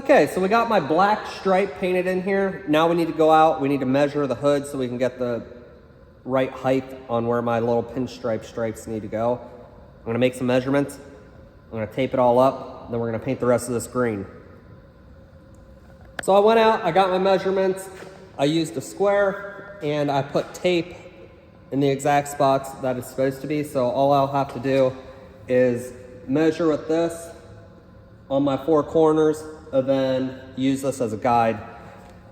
Okay, so we got my black stripe painted in here. Now we need to go out, we need to measure the hood so we can get the right height on where my little pinstripe stripes need to go. I'm gonna make some measurements. I'm gonna tape it all up, then we're gonna paint the rest of this green. So I went out, I got my measurements, I used a square, and I put tape in the exact spots that it's supposed to be. So all I'll have to do is measure with this on my four corners, and then use this as a guide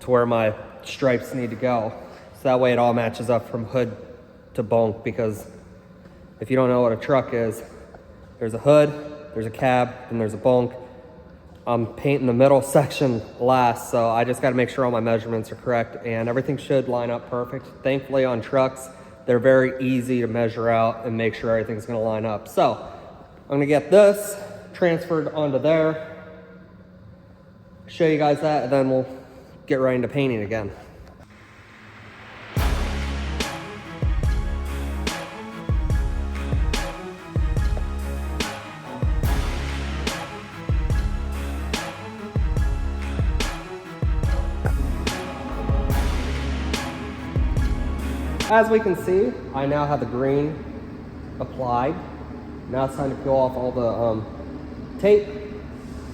to where my stripes need to go. So that way it all matches up from hood to bunk, because if you don't know what a truck is, there's a hood, there's a cab, and there's a bunk. I'm painting the middle section last, so I just gotta make sure all my measurements are correct, and everything should line up perfect. Thankfully on trucks, they're very easy to measure out and make sure everything's gonna line up. So I'm gonna get this transferred onto there, show you guys that, and then we'll get right into painting again. As we can see, I now have the green applied. Now it's time to peel off all the tape,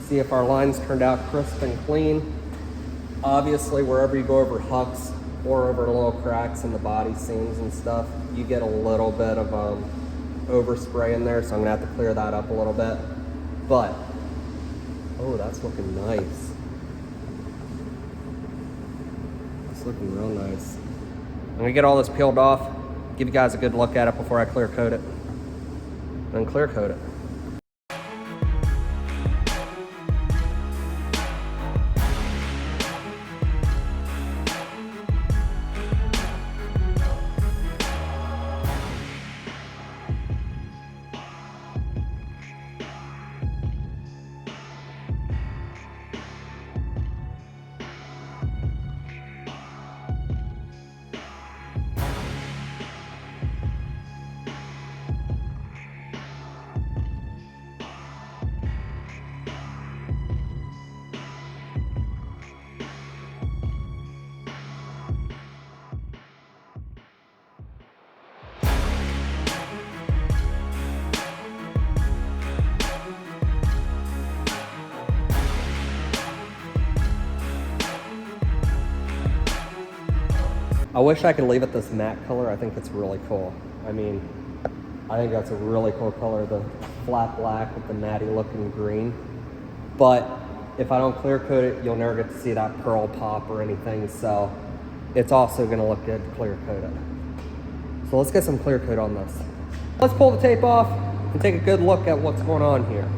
see if our lines turned out crisp and clean. Obviously, wherever you go over hucks or over little cracks in the body seams and stuff, you get a little bit of overspray in there, so I'm gonna have to clear that up a little bit. But, oh, that's looking nice. It's looking real nice. I'm gonna get all this peeled off, give you guys a good look at it before I clear coat it, then clear coat it. I wish I could leave it this matte color. I think it's really cool. I mean, I think that's a really cool color, the flat black with the natty looking green. But if I don't clear coat it, you'll never get to see that pearl pop or anything. So it's also gonna look good to clear coat it. So let's get some clear coat on this. Let's pull the tape off and take a good look at what's going on here.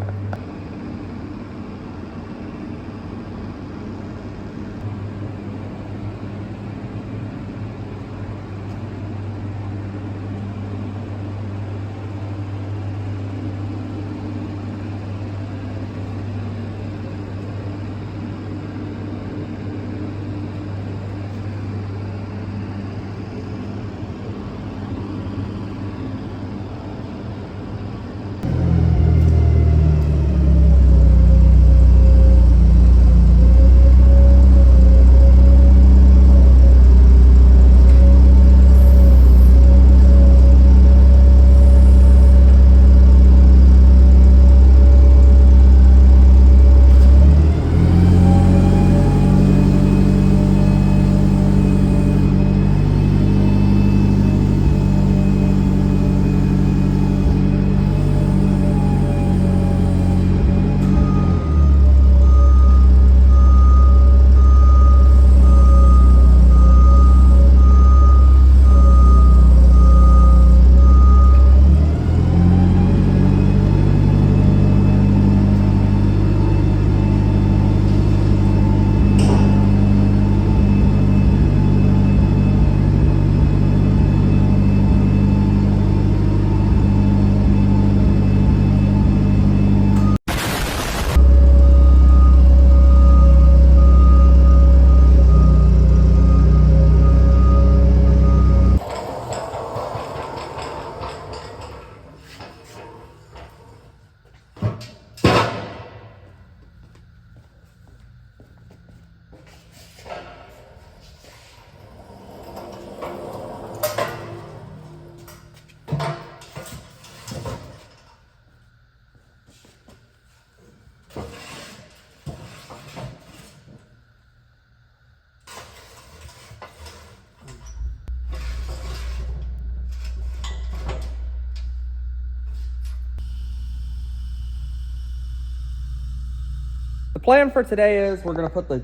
The plan for today is we're gonna put the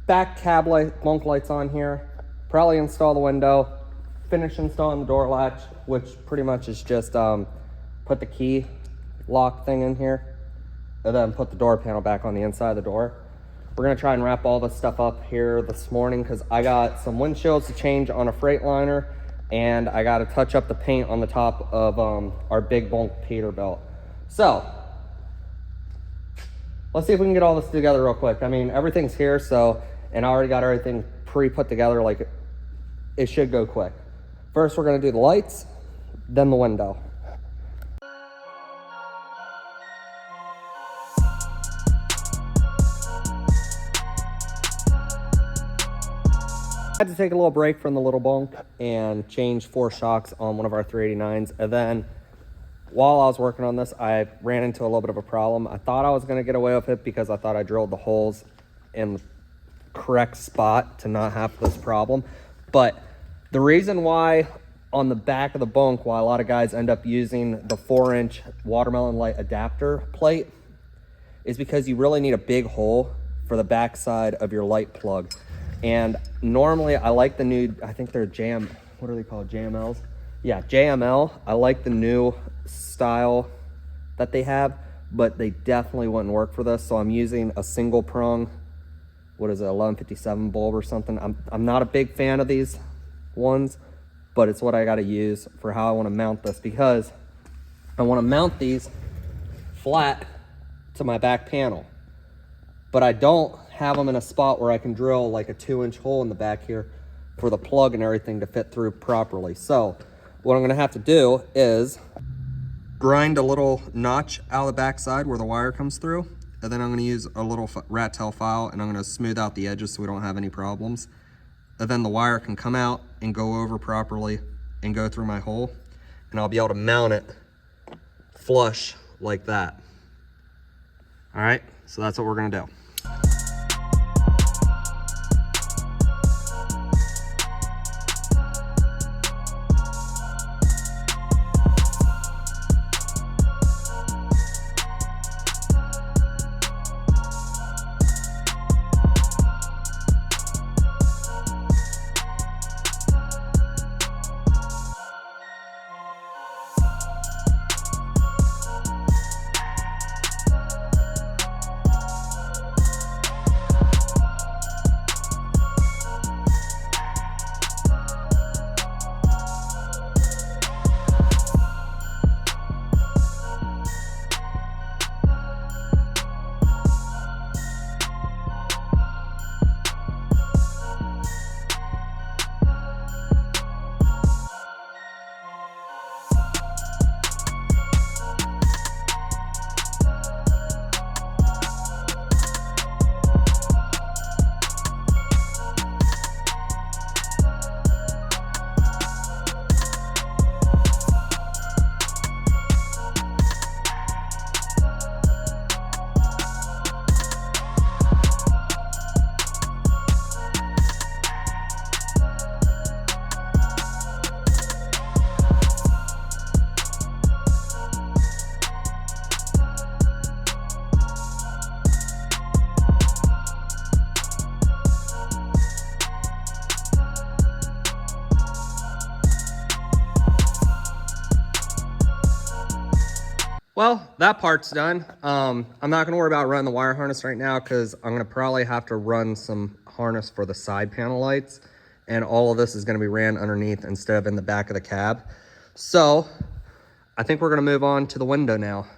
back cab light, bunk lights on here, probably install the window, finish installing the door latch, which pretty much is just put the key lock thing in here, and then put the door panel back on the inside of the door. We're gonna try and wrap all this stuff up here this morning because I got some windshields to change on a Freightliner, and I gotta touch up the paint on the top of our big bunk Peterbilt. So, let's see if we can get all this together real quick. I mean, everything's here, so, and I already got everything pre-put together, like it should go quick. First, we're gonna do the lights, then the window. I had to take a little break from the little bunk and change 4 shocks on one of our 389s. And then while I was working on this, I ran into a little bit of a problem. I thought I was gonna get away with it because I thought I drilled the holes in the correct spot to not have this problem. But the reason why on the back of the bunk, why a lot of guys end up using the 4-inch watermelon light adapter plate is because you really need a big hole for the back side of your light plug. And normally I like the new, I think they're what are they called, JMLs? Yeah, JML. I like the new style that they have, but they definitely wouldn't work for this. So I'm using a single prong, what is it, 1157 bulb or something. I'm not a big fan of these ones, but it's what I gotta use for how I wanna mount this, because I wanna mount these flat to my back panel, but I don't have them in a spot where I can drill like a 2-inch hole in the back here for the plug and everything to fit through properly. So what I'm gonna have to do is grind a little notch out of the back side where the wire comes through, and then I'm gonna use a little rat tail file and I'm gonna smooth out the edges so we don't have any problems. And then the wire can come out and go over properly and go through my hole, and I'll be able to mount it flush like that. All right, so that's what we're gonna do. Well, that part's done. I'm not gonna worry about running the wire harness right now because I'm gonna probably have to run some harness for the side panel lights, and all of this is gonna be ran underneath instead of in the back of the cab. So I think we're gonna move on to the window now.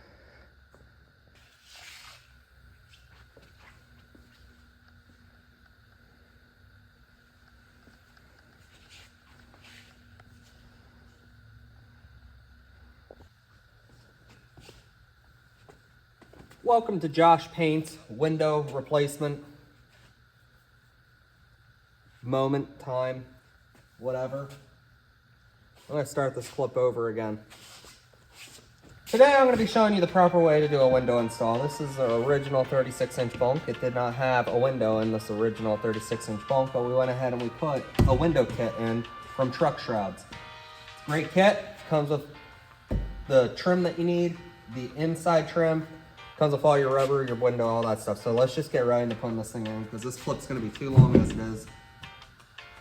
Welcome to Josh Paint's window replacement moment, time, whatever. I'm gonna start this clip over again. Today I'm gonna be showing you the proper way to do a window install. This is the original 36-inch bunk. It did not have a window in this original 36-inch bunk, but we went ahead and we put a window kit in from Truck Shrouds. Great kit, comes with the trim that you need, the inside trim, Comes with all your rubber, your window, all that stuff. So let's just get right into putting this thing in because this clip's gonna be too long as it is.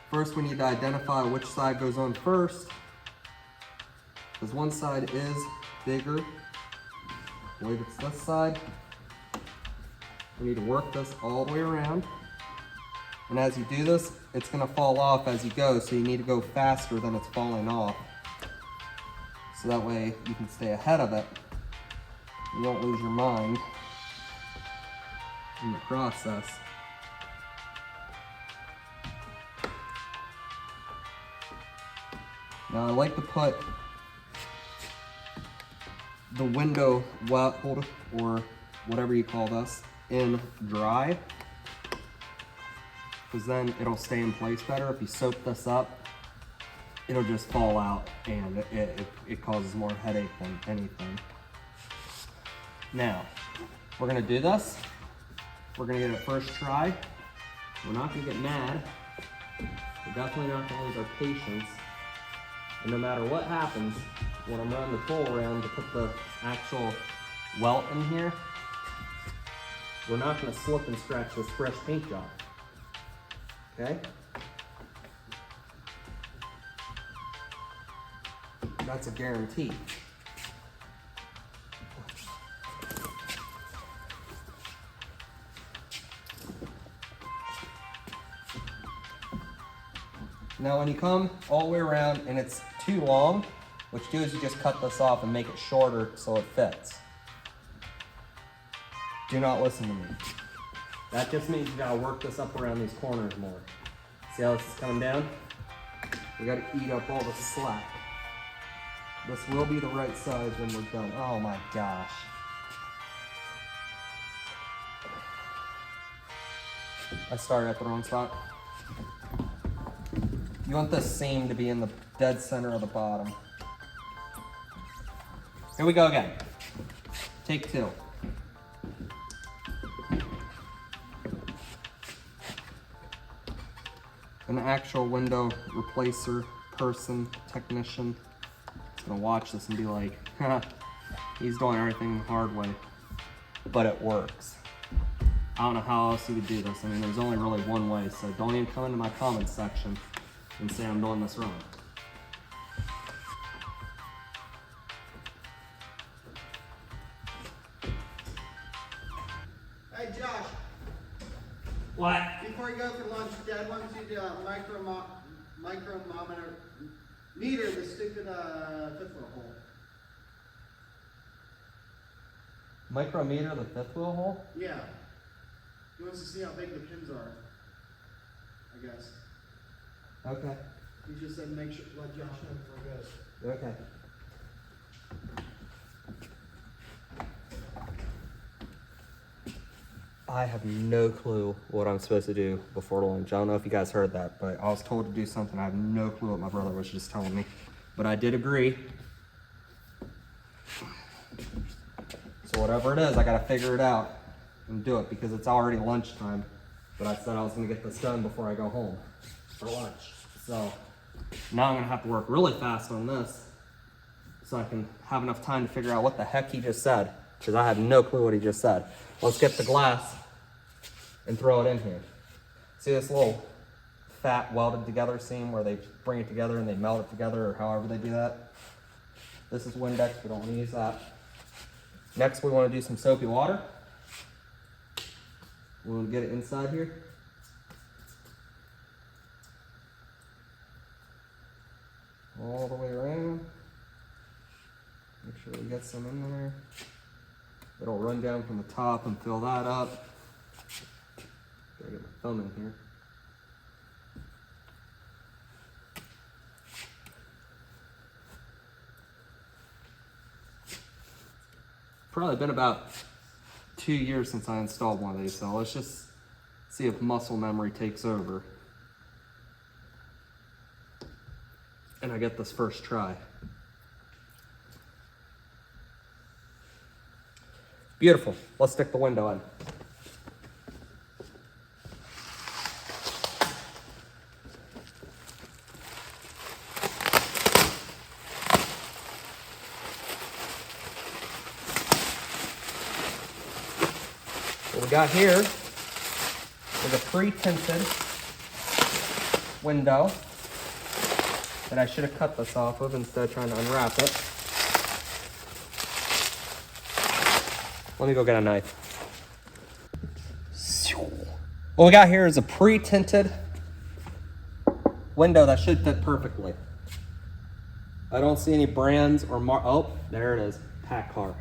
First, we need to identify which side goes on first, because one side is bigger. I believe it's this side. We need to work this all the way around. And as you do this, it's gonna fall off as you go, so you need to go faster than it's falling off. So that way you can stay ahead of it. You won't lose your mind in the process. Now I like to put the window well, or whatever you call this, in dry, because then it'll stay in place better. If you soak this up, it'll just fall out and it causes more headache than anything. Now, we're gonna do this. We're gonna get it first try. We're not gonna get mad. We're definitely not gonna lose our patience. And no matter what happens, when I'm running the tool around to put the actual welt in here, we're not gonna slip and scratch this fresh paint job, okay? That's a guarantee. Now when you come all the way around and it's too long, what you do is you just cut this off and make it shorter so it fits. Do not listen to me. That just means you gotta work this up around these corners more. See how this is coming down? We gotta eat up all the slack. This will be the right size when we're done. Oh my gosh. I started at the wrong spot. You want this seam to be in the dead center of the bottom. Here we go again. Take two. An actual window replacer person, technician, is gonna watch this and be like, haha, he's doing everything the hard way, but it works. I don't know how else you could do this. I mean, there's only really one way, so don't even come into my comments section and say I'm doing this wrong. Hey Josh. What? Before you go for lunch, Dad wants you to micrometer the stupid fifth wheel hole. Micrometer the fifth wheel hole? Yeah. He wants to see how big the pins are, I guess. Okay. He just said make sure, let Josh know before he goes. Okay. I have no clue what I'm supposed to do before lunch. I don't know if you guys heard that, but I was told to do something. I have no clue what my brother was just telling me. But I did agree. So whatever it is, I gotta figure it out and do it because it's already lunchtime. But I said I was gonna get this done before I go home for lunch. So now I'm gonna have to work really fast on this so I can have enough time to figure out what the heck he just said, because I have no clue what he just said. Let's get the glass and throw it in here. See this little fat welded together seam where they bring it together and they melt it together, or however they do that? This is Windex, we don't want to use that. Next we want to do some soapy water. We want to get it inside here. All the way around. Make sure we get some in there. It'll run down from the top and fill that up. Gotta get my thumb in here. Probably been about 2 years since I installed one of these, so let's just see if muscle memory takes over. And I get this first try. Beautiful. Let's stick the window in. What we got here is a pre-tinted window that I should have cut this off of instead of trying to unwrap it. Let me go get a knife. What we got here is a pre-tinted window that should fit perfectly. I don't see any brands or oh, there it is, Pack Car.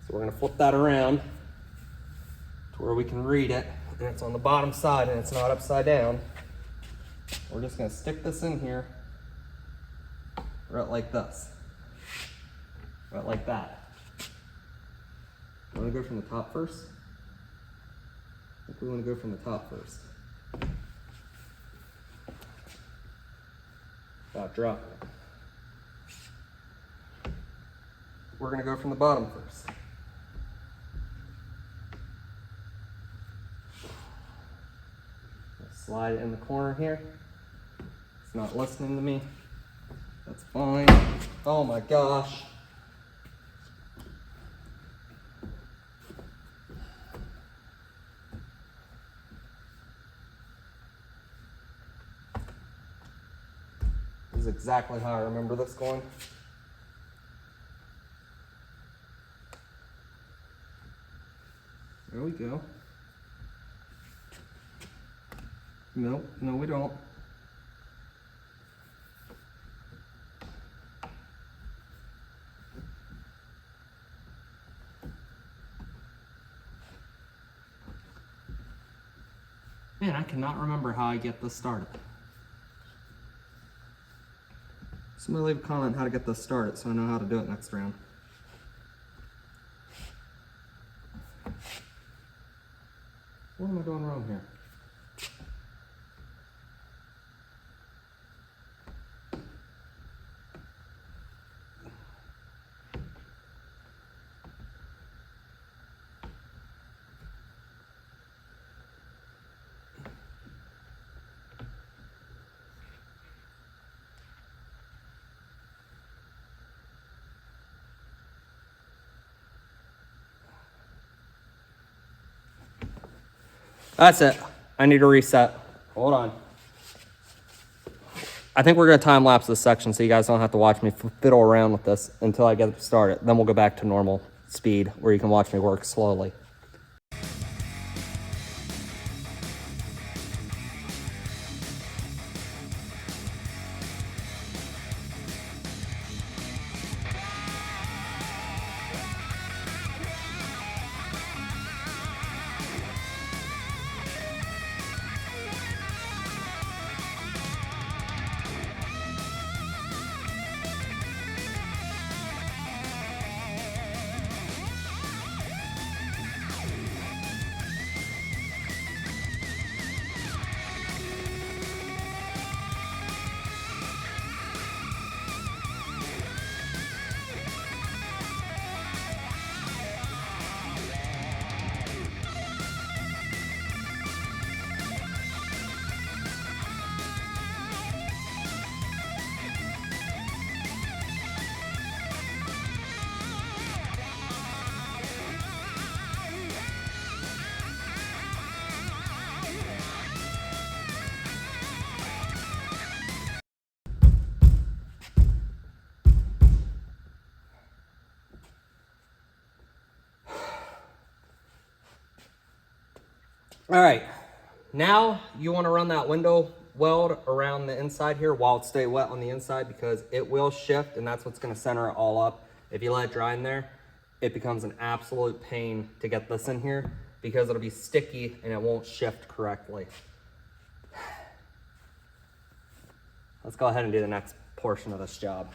So we're gonna flip that around to where we can read it, and it's on the bottom side and it's not upside down. We're just gonna stick this in here, right like this, right like that. Want to go from the top first? I think we want to go from the top first. Without dropping it. We're going to go from the bottom first. Slide it in the corner here. It's not listening to me. That's fine. Oh my gosh. This is exactly how I remember this going. There we go. No, we don't. Man, I cannot remember how I get this started. Somebody leave a comment how to get this started so I know how to do it next round. What am I doing wrong here? That's it. I need to reset. Hold on. I think we're going to time lapse this section so you guys don't have to watch me fiddle around with this until I get it started. Then we'll go back to normal speed where you can watch me work slowly. All right, now you want to run that window weld around the inside here while it stays wet on the inside because it will shift and that's what's going to center it all up. If you let it dry in there, it becomes an absolute pain to get this in here because it'll be sticky and it won't shift correctly. Let's go ahead and do the next portion of this job.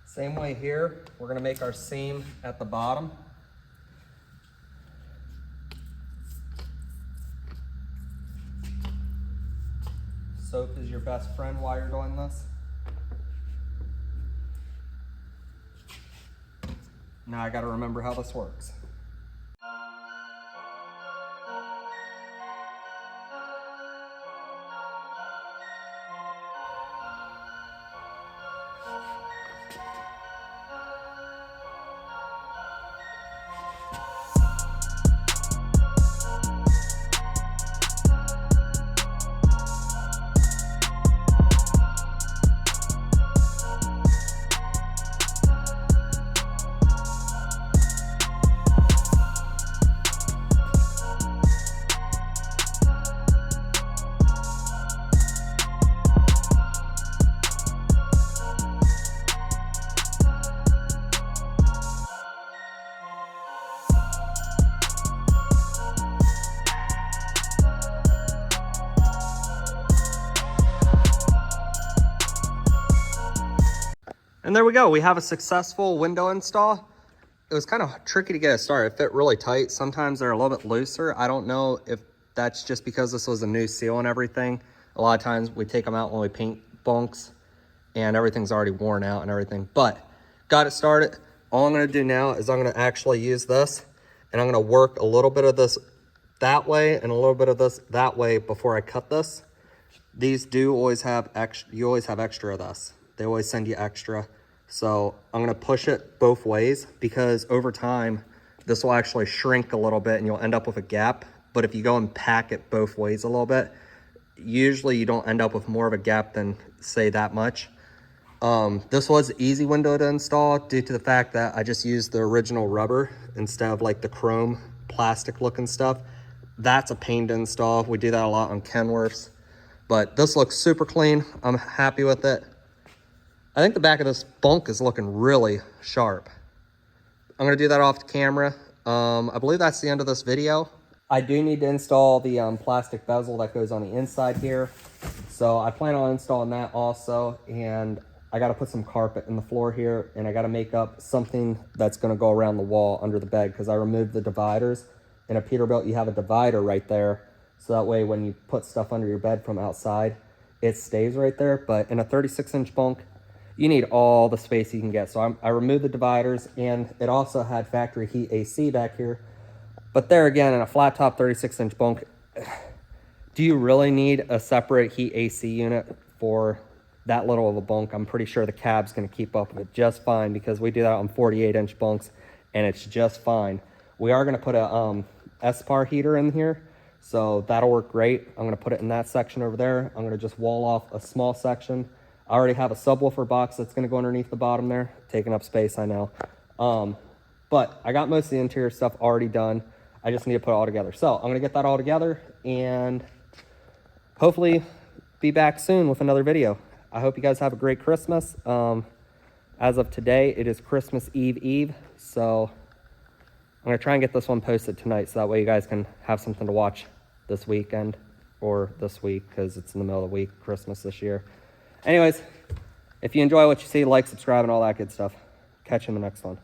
Same way here, we're gonna make our seam at the bottom. Soap is your best friend while you're doing this. Now I gotta remember how this works. And there we go. We have a successful window install. It was kind of tricky to get it started. It fit really tight. Sometimes they're a little bit looser. I don't know if that's just because this was a new seal and everything. A lot of times we take them out when we paint bunks and everything's already worn out and everything. But got it started. All I'm gonna do now is I'm gonna actually use this and I'm gonna work a little bit of this that way and a little bit of this that way before I cut this. These do always have extra, you always have extra of this. They always send you extra. So I'm gonna push it both ways because over time, this will actually shrink a little bit and you'll end up with a gap. But if you go and pack it both ways a little bit, usually you don't end up with more of a gap than say that much. This was an easy window to install due to the fact that I just used the original rubber instead of like the chrome plastic looking stuff. That's a pain to install. We do that a lot on Kenworths, but this looks super clean. I'm happy with it. I think the back of this bunk is looking really sharp. I'm gonna do that off the camera. I believe that's the end of this video. I do need to install the plastic bezel that goes on the inside here. So I plan on installing that also. And I gotta put some carpet in the floor here and I gotta make up something that's gonna go around the wall under the bed because I removed the dividers. In a Peterbilt, you have a divider right there. So that way when you put stuff under your bed from outside, it stays right there. But in a 36-inch bunk, you need all the space you can get. So I removed the dividers and it also had factory heat AC back here. But there again, in a flat top 36-inch bunk, do you really need a separate heat AC unit for that little of a bunk? I'm pretty sure the cab's gonna keep up with it just fine because we do that on 48-inch bunks and it's just fine. We are gonna put a SPAR heater in here, so that'll work great. I'm gonna put it in that section over there. I'm gonna just wall off a small section. I already have a subwoofer box that's gonna go underneath the bottom there, taking up space, I know. But I got most of the interior stuff already done. I just need to put it all together. So I'm gonna get that all together and hopefully be back soon with another video. I hope you guys have a great Christmas. As of today, it is Christmas Eve, so I'm gonna try and get this one posted tonight so that way you guys can have something to watch this weekend or this week because it's in the middle of the week, Christmas this year. Anyways, if you enjoy what you see, like, subscribe, and all that good stuff. Catch you in the next one.